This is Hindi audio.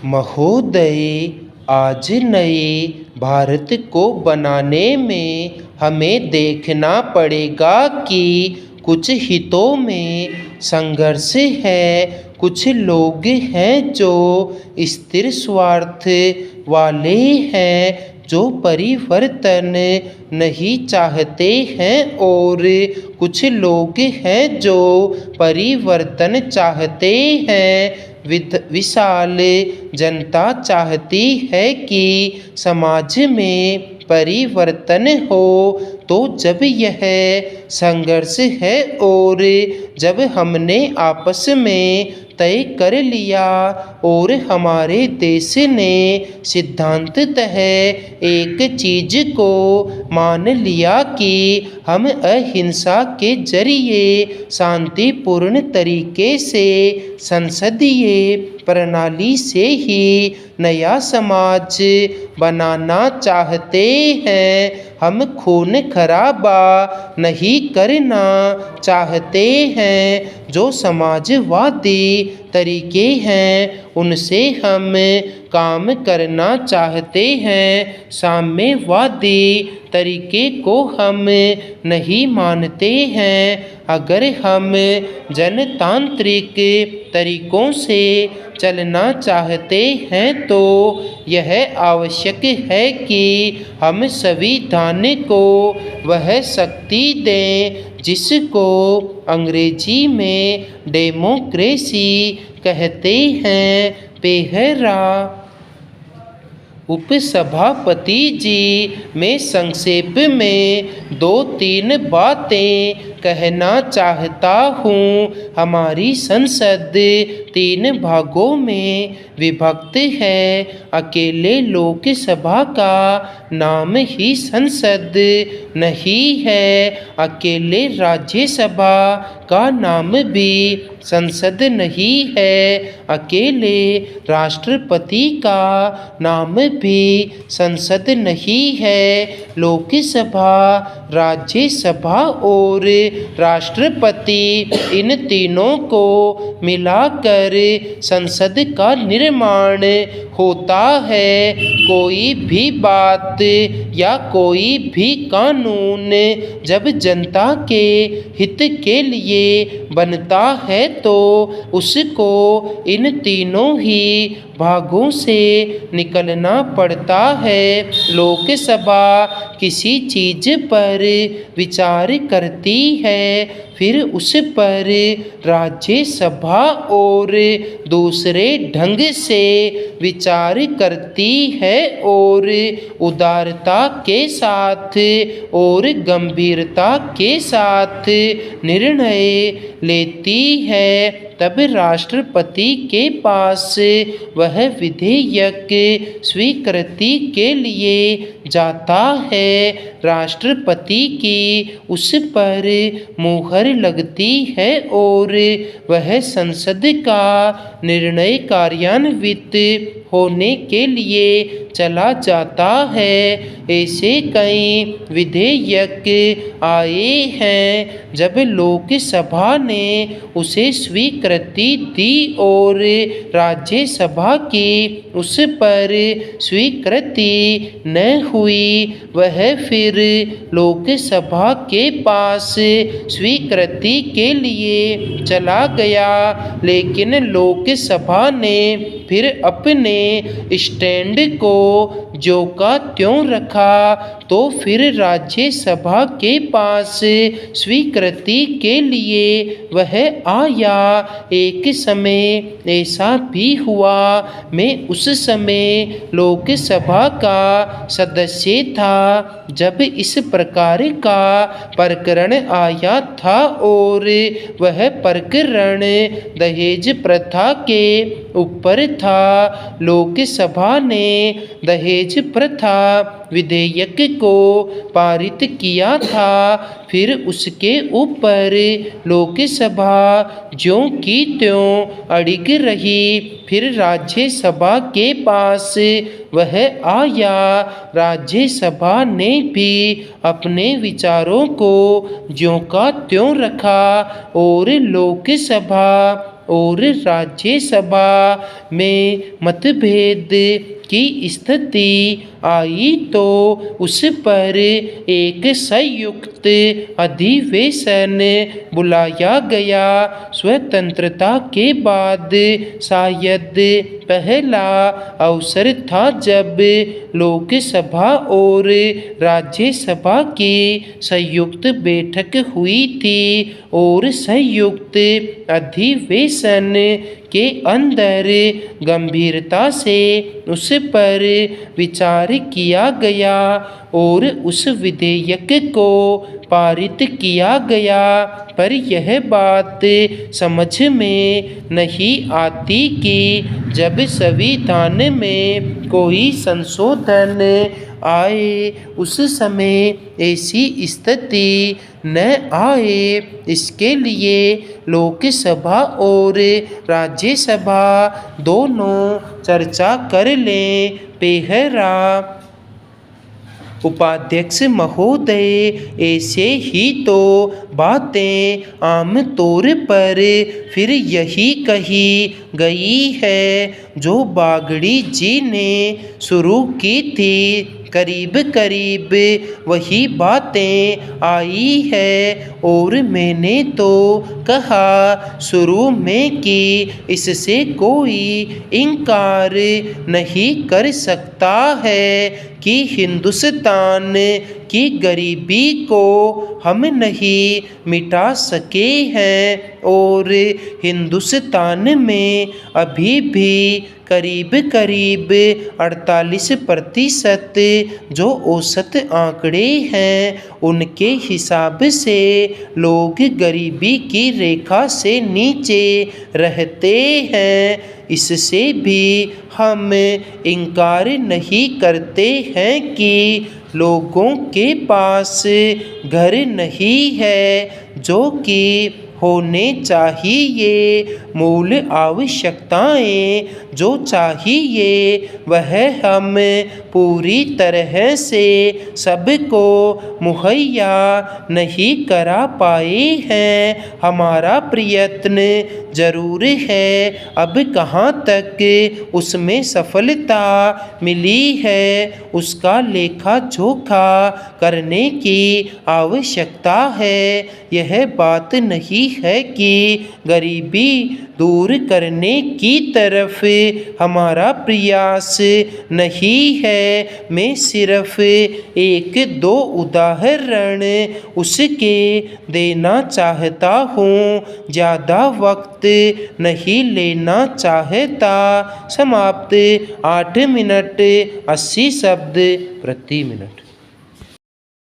महोदय, आज नए भारत को बनाने में हमें देखना पड़ेगा कि कुछ हितों में संघर्ष है। कुछ लोग हैं जो स्थिर स्वार्थ वाले हैं, जो परिवर्तन नहीं चाहते हैं, और कुछ लोग हैं जो परिवर्तन चाहते हैं। विशाल जनता चाहती है कि समाज में परिवर्तन हो। तो जब यह संघर्ष है और जब हमने आपस में तय कर लिया और हमारे देश ने सिद्धांततः एक चीज को मान लिया कि हम अहिंसा के जरिए शांतिपूर्ण तरीके से संसदीय प्रणाली से ही नया समाज बनाना चाहते हैं। हम खून खराबा नहीं करना चाहते हैं। जो समाजवादी तरीके हैं उनसे हम काम करना चाहते हैं। साम्यवादी तरीके को हम नहीं मानते हैं। अगर हम जनतांत्रिक तरीकों से चलना चाहते हैं तो यह आवश्यक है कि हम संविधान को वह शक्ति दें जिसको अंग्रेजी में डेमोक्रेसी कहते हैं। पेहरा उपसभापति जी, मैं संक्षेप में 2-3 बातें कहना चाहता हूँ। हमारी संसद 3 भागों में विभक्त है। अकेले लोकसभा का नाम ही संसद नहीं है, अकेले राज्यसभा का नाम भी संसद नहीं है, अकेले राष्ट्रपति का नाम भी संसद नहीं है। लोकसभा, राज्यसभा और राष्ट्रपति, इन तीनों को मिलाकर संसद का निर्माण होता है। कोई भी बात या कोई भी कानून जब जनता के हित के लिए बनता है तो उसको इन तीनों ही भागों से निकलना पड़ता है। लोकसभा किसी चीज़ पर विचार करती है, फिर उस पर राज्यसभा और दूसरे ढंग से विचार करती है और उदारता के साथ और गंभीरता के साथ निर्णय लेती है। तब राष्ट्रपति के पास वह विधेयक स्वीकृति के लिए जाता है। राष्ट्रपति की उस पर मुहर लगती है और वह संसद का निर्णय कार्यान्वित होने के लिए चला जाता है। ऐसे कई विधेयक आए हैं। जब लोकसभा ने उसे स्वीकृति दी और राज्यसभा की उस पर स्वीकृति न हुई, वह फिर लोकसभा के पास स्वीकृति के लिए चला गया। लेकिन लोकसभा ने फिर अपने स्टैंड को ज्यों का त्यों रखा। तो फिर राज्यसभा के पास स्वीकृति के लिए वह आया। एक समय ऐसा भी हुआ, मैं उस समय लोकसभा का सदस्य था जब इस प्रकार का प्रकरण आया था और वह प्रकरण दहेज प्रथा के ऊपर था। लोकसभा ने दहेज प्रथा विधेयक को पारित किया था। फिर उसके ऊपर लोकसभा ज्यों की त्यों अड़िग रही। फिर राज्यसभा के पास वह आया। राज्यसभा ने भी अपने विचारों को ज्यों का त्यों रखा और लोकसभा और राज्यसभा में मतभेद की स्थिति आई तो उस पर एक संयुक्त अधिवेशन बुलाया गया। स्वतंत्रता के बाद शायद पहला अवसर था जब लोकसभा और राज्यसभा की संयुक्त बैठक हुई थी और संयुक्त अधिवेशन के अंदर गंभीरता से उस पर विचार किया गया और उस विधेयक को पारित किया गया। पर यह बात समझ में नहीं आती कि जब संविधान में कोई संशोधन आए उस समय ऐसी स्थिति न आए। इसके लिए लोकसभा और राज्यसभा दोनों चर्चा कर लें। पेहरा उपाध्यक्ष महोदय, ऐसे ही तो बातें आम तौर पर फिर यही कही गई है जो बागड़ी जी ने शुरू की थी। करीब करीब वही बातें आई है और मैंने तो कहा शुरू में कि इससे कोई इनकार नहीं कर सकता है कि हिंदुस्तान की गरीबी को हम नहीं मिटा सके हैं और हिंदुस्तान में अभी भी करीब करीब 48% जो औसत आंकड़े हैं उनके हिसाब से लोग गरीबी की रेखा से नीचे रहते हैं। इससे भी हम इनकार नहीं करते हैं कि लोगों के पास घर नहीं है जो कि होने चाहिए। मूल आवश्यकताएं जो चाहिए वह हम पूरी तरह से सबको मुहैया नहीं करा पाए हैं। हमारा प्रयत्न ज़रूर है, अब कहाँ तक उसमें सफलता मिली है उसका लेखा जोखा करने की आवश्यकता है। यह बात नहीं है कि गरीबी दूर करने की तरफ हमारा प्रयास नहीं है। मैं सिर्फ एक दो उदाहरण उसके देना चाहता हूँ, ज़्यादा वक्त नहीं लेना चाहता। समाप्त। 8 मिनट 80 शब्द प्रति मिनट।